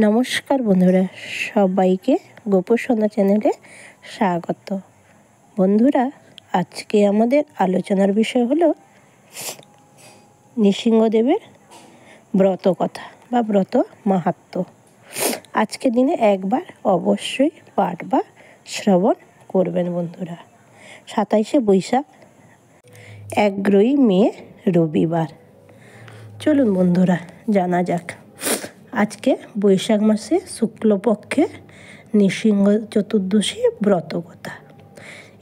নমস্কার বন্ধুরা, সবাইকে গোপসোনা চ্যানেলে স্বাগত। বন্ধুরা, আজকে আমাদের আলোচনার বিষয় হলো নৃসিংহদেবের ব্রত কথা বা ব্রত মাহাত্ম্য। আজকের দিনে একবার অবশ্যই পাঠ বা শ্রবণ করবেন বন্ধুরা। 27শে বৈশাখ, 11ই মে রবিবার। চলুন বন্ধুরা জানা যাক। আজকে বৈশাখ মাসে শুক্লপক্ষে নৃসিংহ চতুর্দশী ব্রত কথা।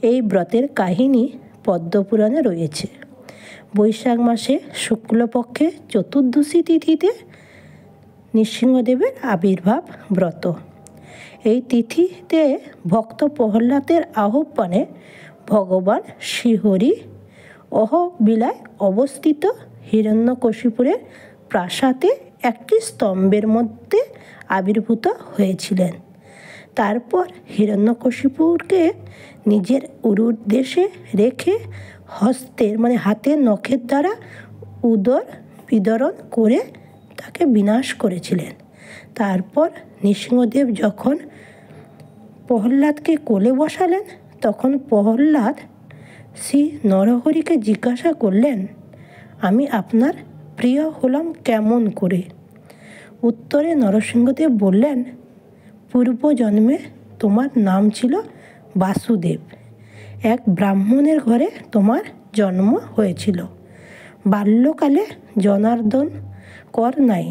এই ব্রতের কাহিনী পদ্মপুরাণে রয়েছে। বৈশাখ মাসে শুক্লপক্ষে চতুর্দশী তিথিতে নৃসিংহদেবের আবির্ভাব ব্রত। এই তিথিতে ভক্ত প্রহ্লাদের আহ্বানে ভগবান শ্রীহরি অহোবিলায় অবস্থিত হিরণ্যকশিপুরের প্রাসাদে একটি স্তম্ভের মধ্যে আবির্ভূত হয়েছিলেন। তারপর হিরণ্যকশিপুরকে নিজের উরুদেশে রেখে হাতের নখের দ্বারা উদর বিদরণ করে তাকে বিনাশ করেছিলেন। তারপর নৃসিংহদেব যখন প্রহ্লাদকে কোলে বসালেন, তখন প্রহ্লাদ শ্রী নরহরিকে জিজ্ঞাসা করলেন, আমি আপনার প্রিয় হলাম কেমন করে? উত্তরে নরসিংহদেব বললেন, পূর্বজন্মে তোমার নাম ছিল বাসুদেব। এক ব্রাহ্মণের ঘরে তোমার জন্ম হয়েছিল। বাল্যকালে জনার্দন কর নাই।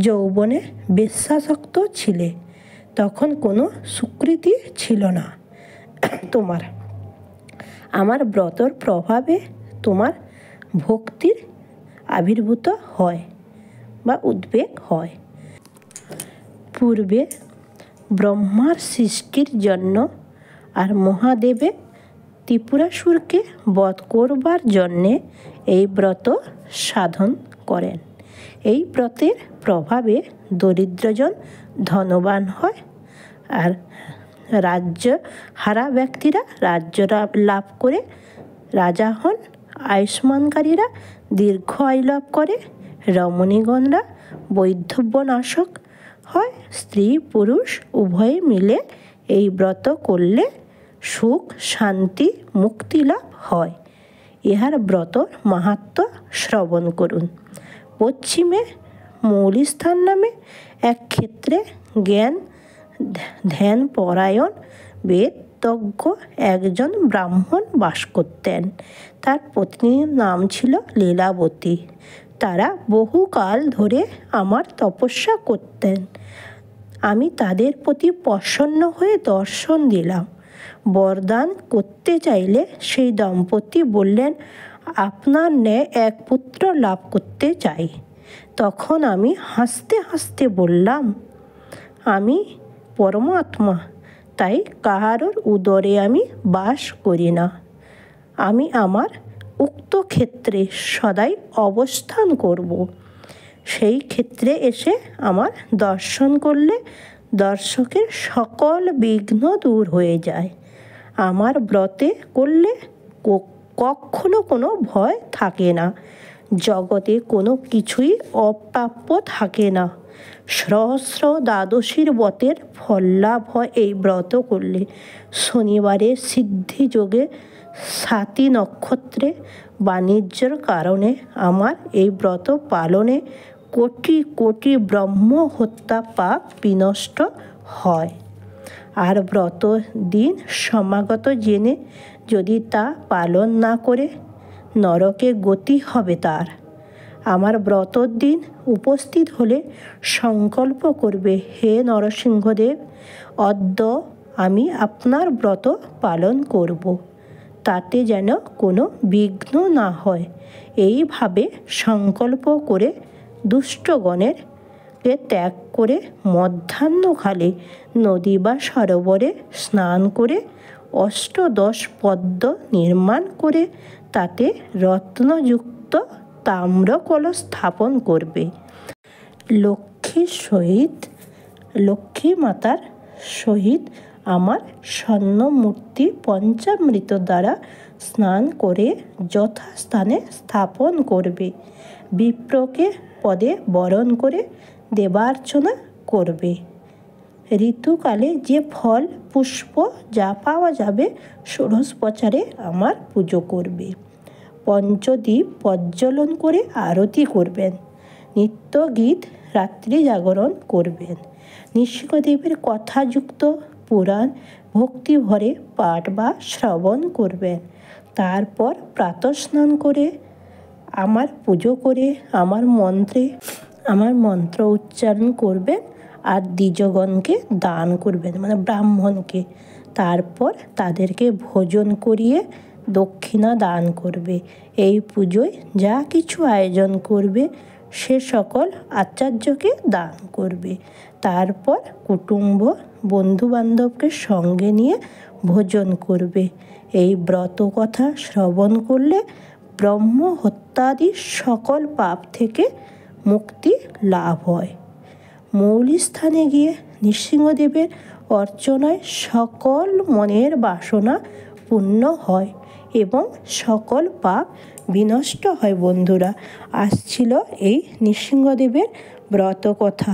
যৌবনে বেশ্যাসক্ত ছিলে। তখন কোনো সুকৃতি ছিল না তোমার। আমার ব্রতর প্রভাবে তোমার ভক্তির আবির্ভূত হয় বা উদ্বেগ হয়। পূর্বে ব্রহ্মার সৃষ্টির জন্য আর মহাদেবে ত্রিপুরাসুরকে বধ করবার জন্যে এই ব্রত সাধন করেন। এই ব্রতের প্রভাবে দরিদ্রজন ধনবান হয়, আর রাজ্য হারা ব্যক্তিরা রাজ্য লাভ করে রাজা হন। আয়ুষ্মানকারীরা দীর্ঘ আয়ু লাভ করে। রমণীগণরা বৈধব্যনাশক হয়। স্ত্রী পুরুষ উভয়ে মিলে এই ব্রত করলে সুখ শান্তি মুক্তি লাভ হয়। ইহার ব্রত মাহাত্ম্য শ্রবণ করুন। পশ্চিমে মৌলিস্থান নামে এক ক্ষেত্রে ধ্যান পরায়ণ বেদজ্ঞ একজন ব্রাহ্মণ বাস করতেন। তার পত্নীর নাম ছিল লীলাবতী। তারা বহুকাল ধরে আমার তপস্যা করতেন। আমি তাদের প্রতি প্রসন্ন হয়ে দর্শন দিলাম। বরদান করতে চাইলে সেই দম্পতি বললেন, আপনার ন্যায় এক পুত্র লাভ করতে চাই। তখন আমি হাসতে হাসতে বললাম, আমি পরমাত্মা, তাই কাহারোর উদরে আমি বাস করি না। আমি আমার উক্ত ক্ষেত্রে সদাই অবস্থান করব। সেই ক্ষেত্রে এসে আমার দর্শন করলে দর্শকের সকল বিঘ্ন দূর হয়ে যায়। আমার ব্রতে করলে কখনো কোনো ভয় থাকে না। জগতে কোনো কিছুই অপ্রাপ্য থাকে না। সহস্র দ্বাদশীর ব্রতের ফল লাভ হয় এই ব্রত করলে। শনিবারে সিদ্ধিযোগে স্বাতী নক্ষত্রে বাণিজ্যর কারণে আমার এই ব্রত পালনে কোটি কোটি ব্রহ্ম হত্যা পাপ বিনষ্ট হয়। আর ব্রত দিন সমাগত জেনে যদি তা পালন না করে নরকে গতি হবে তার। আমার ব্রতর দিন উপস্থিত হলে সংকল্প করবে, হে নরসিংহদেব, অদ্য আমি আপনার ব্রত পালন করব। তাতে যেন কোনো বিঘ্ন না হয়। এইভাবে সংকল্প করে দুষ্টগণের ত্যাগ করে মধ্যাহ্নকালে নদী বা সরোবরে স্নান করে অষ্টদশ পদ্ম নির্মাণ করে তাতে রত্নযুক্ত তাম্র কলস স্থাপন করবে। লক্ষ্মী মাতার সহিত আমার স্বর্ণমূর্তি পঞ্চামৃত দ্বারা স্নান করে যথাস্থানে স্থাপন করবে। বিপ্রকে পদে বরণ করে দেবার্চনা করবে। ঋতুকালে যে ফল পুষ্প যা পাওয়া যাবে ষোড়শ প্রচারে আমার পুজো করবে। পঞ্চদীপ প্রজ্বলন করে আরতি করবেন। নিত্য গীত রাত্রি জাগরণ করবেন। নৃসিংহদেবের কথাযুক্ত পুরাণ ভক্তি ভরে পাঠ বা শ্রবণ করবেন। তারপর প্রাতঃস্নান করে আমার পুজো করে আমার মন্ত্র উচ্চারণ করবেন আর দ্বিজগণকে দান করবেন, মানে ব্রাহ্মণকে। তারপর তাদেরকে ভোজন করিয়ে দক্ষিণা দান করবে। এই পুজোয় যা কিছু আয়োজন করবে সে সকল আচার্যকে দান করবে। তারপর কুটুম্ব বন্ধুবান্ধবকে সঙ্গে নিয়ে ভোজন করবে। এই ব্রত কথা শ্রবণ করলে ব্রহ্ম হত্যাদি সকল পাপ থেকে মুক্তি লাভ হয়। মৌলি স্থানে গিয়ে নৃসিংহদেবের অর্চনায় সকল মনের বাসনা পূর্ণ হয় এবং সকল পাপ বিনষ্ট হয়। বন্ধুরা, আসছিল এই নৃসিংহদেবের ব্রত কথা।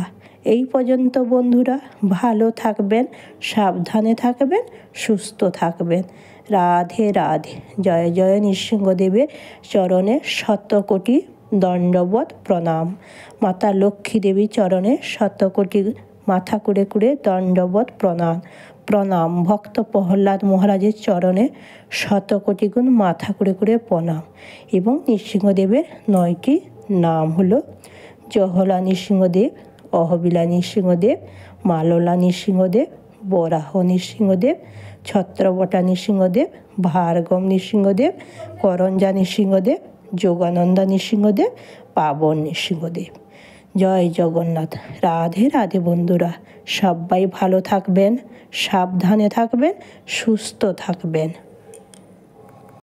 এই পর্যন্ত বন্ধুরা, ভালো থাকবেন, সাবধানে থাকবেন, সুস্থ থাকবেন। রাধে রাধে। জয় জয় নৃসিংহদেবের চরণে শতকোটি দণ্ডবত প্রণাম। মাতা লক্ষ্মী দেবীর চরণে শতকোটি মাথা কুড়ে কুড়ে দণ্ডবত প্রণাম। প্রণাম। ভক্ত প্রহ্লাদ মহারাজের চরণে শতকোটি গুণ মাথা কুড়ে কুড়ে প্রণাম। এবং নৃসিংহদেবের 9টি নাম হলো জহলা নৃসিংহদেব, অহবিলা নৃসিংহদেব, মাললা নৃসিংহদেব, বরাহ নৃসিংহদেব, ছত্রবটা নৃসিংহদেব, ভার্গব নৃসিংহদেব, করঞ্জা নৃসিংহদেব, যোগানন্দা নৃসিংহদেব, পাবন নৃসিংহদেব। জয় জগন্নাথ। রাধে রাধে। বন্ধুরা, সবাই ভালো থাকবেন, সাবধানে থাকবেন, সুস্থ থাকবেন।